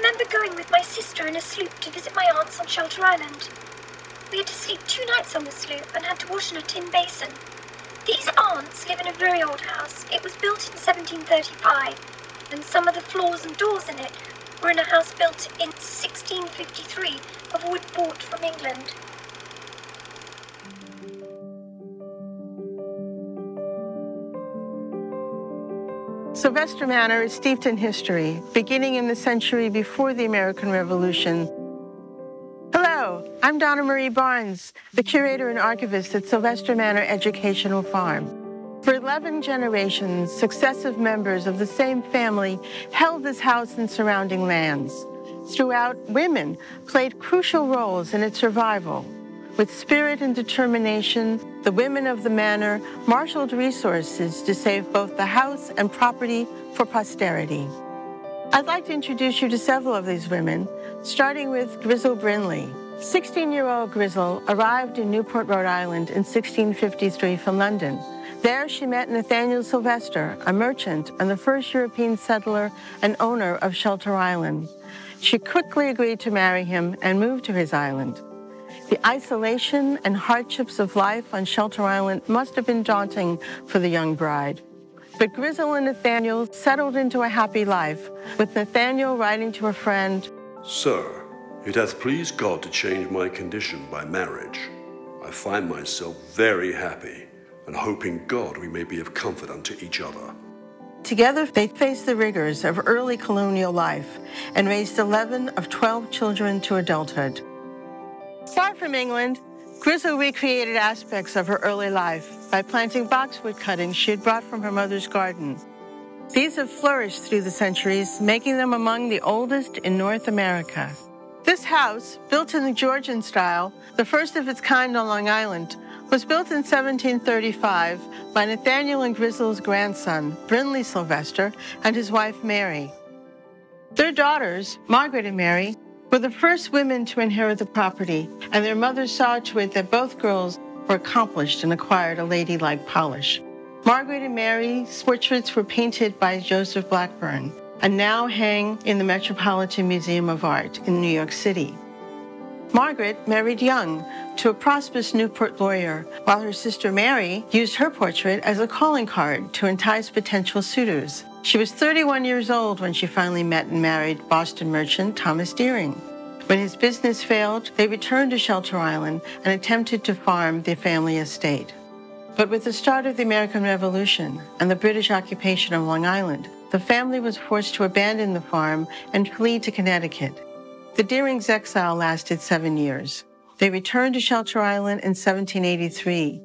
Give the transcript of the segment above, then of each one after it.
remember going with my sister in a sloop to visit my aunts on Shelter Island. We had to sleep 2 nights on the sloop and had to wash in a tin basin. These aunts live in a very old house. It was built in 1735, and some of the floors and doors in it were in a house built in 1653 of wood brought from England. Sylvester Manor is steeped in history, beginning in the century before the American Revolution. Hello, I'm Donna Marie Barnes, the curator and archivist at Sylvester Manor Educational Farm. For 11 generations, successive members of the same family held this house and surrounding lands. Throughout, women played crucial roles in its survival. With spirit and determination, the women of the manor marshaled resources to save both the house and property for posterity. I'd like to introduce you to several of these women, starting with Grizzle Brinley. 16-year-old Grizzle arrived in Newport, Rhode Island in 1653 from London. There she met Nathaniel Sylvester, a merchant and the first European settler and owner of Shelter Island. She quickly agreed to marry him and moved to his island. The isolation and hardships of life on Shelter Island must have been daunting for the young bride. But Grizzle and Nathaniel settled into a happy life, with Nathaniel writing to a friend, "Sir, it hath pleased God to change my condition by marriage. I find myself very happy, and hoping God we may be of comfort unto each other." Together, they faced the rigors of early colonial life and raised 11 of 12 children to adulthood. Far from England, Grizzle recreated aspects of her early life by planting boxwood cuttings she had brought from her mother's garden. These have flourished through the centuries, making them among the oldest in North America. This house, built in the Georgian style, the first of its kind on Long Island, was built in 1735 by Nathaniel and Grizzle's grandson, Brinley Sylvester, and his wife, Mary. Their daughters, Margaret and Mary, were the first women to inherit the property, and their mother saw to it that both girls were accomplished and acquired a ladylike polish. Margaret and Mary's portraits were painted by Joseph Blackburn and now hang in the Metropolitan Museum of Art in New York City. Margaret married young to a prosperous Newport lawyer, while her sister Mary used her portrait as a calling card to entice potential suitors. She was 31 years old when she finally met and married Boston merchant Thomas Deering. When his business failed, they returned to Shelter Island and attempted to farm their family estate. But with the start of the American Revolution and the British occupation of Long Island, the family was forced to abandon the farm and flee to Connecticut. The Deering's exile lasted 7 years. They returned to Shelter Island in 1783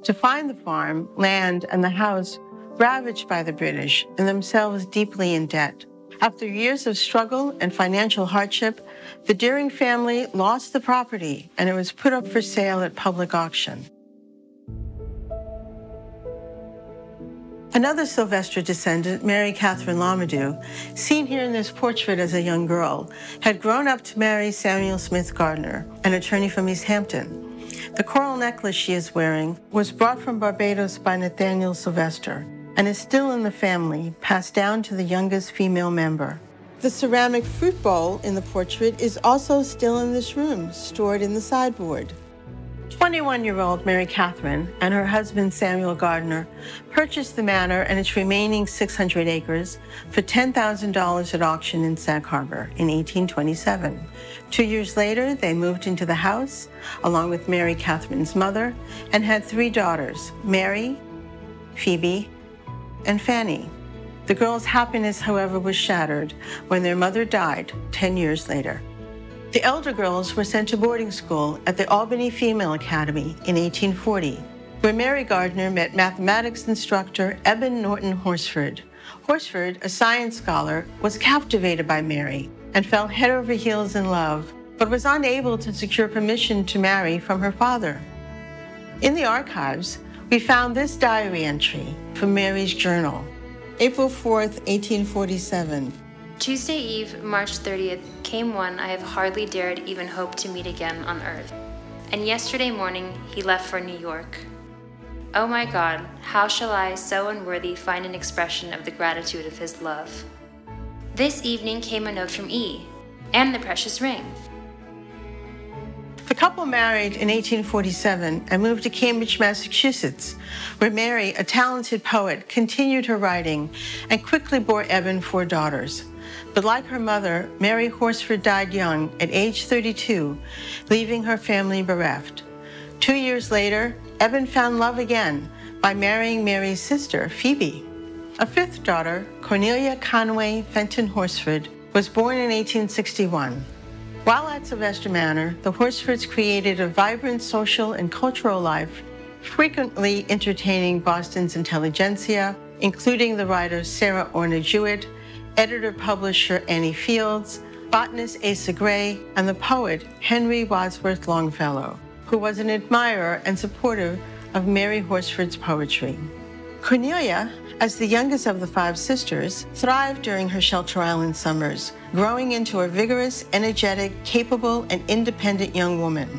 to find the farm, land, and the house ravaged by the British and themselves deeply in debt. After years of struggle and financial hardship, the Deering family lost the property and it was put up for sale at public auction. Another Sylvester descendant, Mary Catherine Lamadou, seen here in this portrait as a young girl, had grown up to marry Samuel Smith Gardner, an attorney from East Hampton. The coral necklace she is wearing was brought from Barbados by Nathaniel Sylvester and is still in the family, passed down to the youngest female member. The ceramic fruit bowl in the portrait is also still in this room, stored in the sideboard. 21-year-old Mary Catherine and her husband Samuel Gardner purchased the manor and its remaining 600 acres for $10,000 at auction in Sag Harbor in 1827. 2 years later, they moved into the house along with Mary Catherine's mother and had 3 daughters, Mary, Phoebe, and Fanny. The girls' happiness, however, was shattered when their mother died 10 years later. The elder girls were sent to boarding school at the Albany Female Academy in 1840, where Mary Gardner met mathematics instructor Eben Norton Horsford. Horsford, a science scholar, was captivated by Mary and fell head over heels in love, but was unable to secure permission to marry from her father. In the archives, we found this diary entry from Mary's journal. April 4th, 1847. Tuesday Eve, March 30th, came one I have hardly dared even hope to meet again on earth. And yesterday morning he left for New York. Oh my God, how shall I, so unworthy, find an expression of the gratitude of his love? This evening came a note from E. and the precious ring. The couple married in 1847 and moved to Cambridge, Massachusetts, where Mary, a talented poet, continued her writing and quickly bore Eben 4 daughters. But like her mother, Mary Horsford died young at age 32, leaving her family bereft. 2 years later, Eben found love again by marrying Mary's sister, Phoebe. A 5th daughter, Cornelia Conway Fenton Horsford, was born in 1861. While at Sylvester Manor, the Horsfords created a vibrant social and cultural life, frequently entertaining Boston's intelligentsia, including the writers Sarah Orner Jewett, editor-publisher Annie Fields, botanist Asa Gray, and the poet Henry Wadsworth Longfellow, who was an admirer and supporter of Mary Horsford's poetry. Cornelia, as the youngest of the 5 sisters, thrived during her Shelter Island summers, growing into a vigorous, energetic, capable, and independent young woman.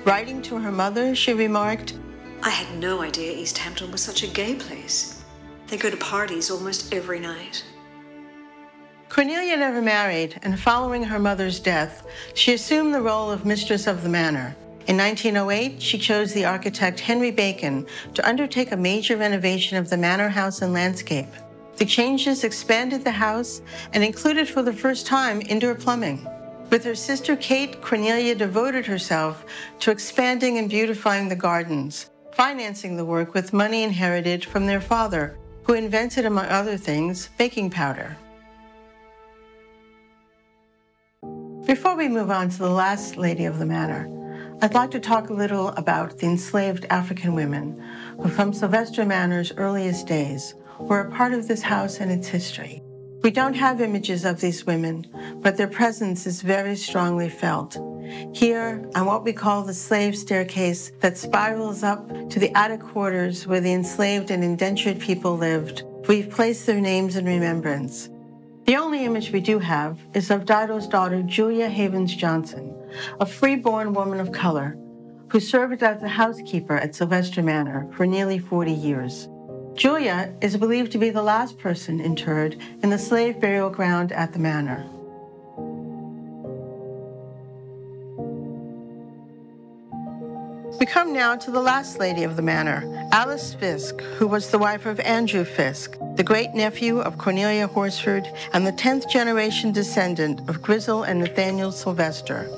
Writing to her mother, she remarked, "I had no idea East Hampton was such a gay place. They go to parties almost every night." Cornelia never married, and following her mother's death, she assumed the role of mistress of the manor. In 1908, she chose the architect Henry Bacon to undertake a major renovation of the manor house and landscape. The changes expanded the house and included for the first time indoor plumbing. With her sister Kate, Cornelia devoted herself to expanding and beautifying the gardens, financing the work with money inherited from their father, who invented, among other things, baking powder. Before we move on to the last lady of the manor, I'd like to talk a little about the enslaved African women who, from Sylvester Manor's earliest days, were a part of this house and its history. We don't have images of these women, but their presence is very strongly felt. Here, on what we call the slave staircase that spirals up to the attic quarters where the enslaved and indentured people lived, we've placed their names in remembrance. The only image we do have is of Dido's daughter, Julia Havens Johnson, a free-born woman of color who served as a housekeeper at Sylvester Manor for nearly 40 years. Julia is believed to be the last person interred in the slave burial ground at the manor. We come now to the last lady of the manor, Alice Fisk, who was the wife of Andrew Fisk, the great-nephew of Cornelia Horsford and the 10th generation descendant of Grizzle and Nathaniel Sylvester.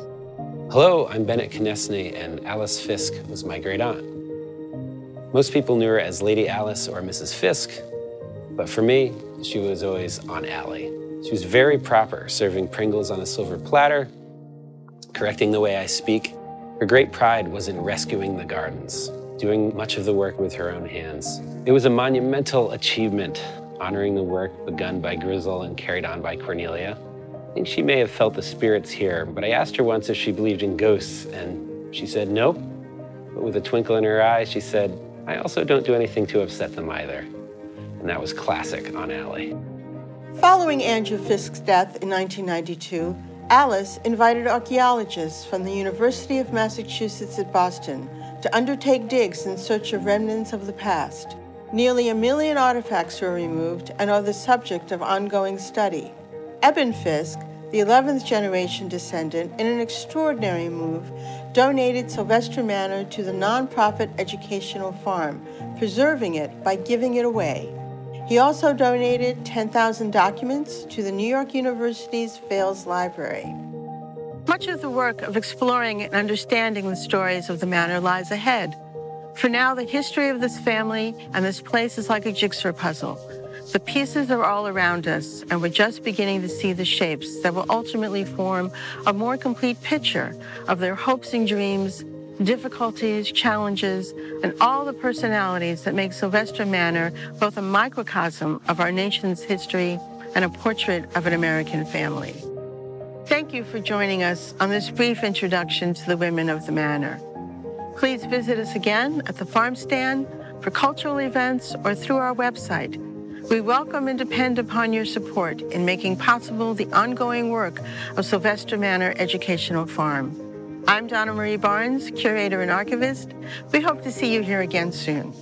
Hello, I'm Bennett Knesney, and Alice Fisk was my great-aunt. Most people knew her as Lady Alice or Mrs. Fisk, but for me, she was always Aunt Allie. She was very proper, serving Pringles on a silver platter, correcting the way I speak. Her great pride was in rescuing the gardens, doing much of the work with her own hands. It was a monumental achievement, honoring the work begun by Grizzle and carried on by Cornelia. I think she may have felt the spirits here, but I asked her once if she believed in ghosts, and she said nope. But with a twinkle in her eye, she said, I also don't do anything to upset them either. And that was classic Aunt Allie. Following Andrew Fisk's death in 1992, Alice invited archaeologists from the University of Massachusetts at Boston to undertake digs in search of remnants of the past. Nearly 1 million artifacts were removed and are the subject of ongoing study. Eben Fisk, the 11th generation descendant, in an extraordinary move, donated Sylvester Manor to the nonprofit educational farm, preserving it by giving it away. He also donated 10,000 documents to the New York University's Fales Library. Much of the work of exploring and understanding the stories of the manor lies ahead. For now, the history of this family and this place is like a jigsaw puzzle. The pieces are all around us, and we're just beginning to see the shapes that will ultimately form a more complete picture of their hopes and dreams, difficulties, challenges, and all the personalities that make Sylvester Manor both a microcosm of our nation's history and a portrait of an American family. Thank you for joining us on this brief introduction to the women of the manor. Please visit us again at the farm stand, for cultural events, or through our website. We welcome and depend upon your support in making possible the ongoing work of Sylvester Manor Educational Farm. I'm Donna Marie Barnes, curator and archivist. We hope to see you here again soon.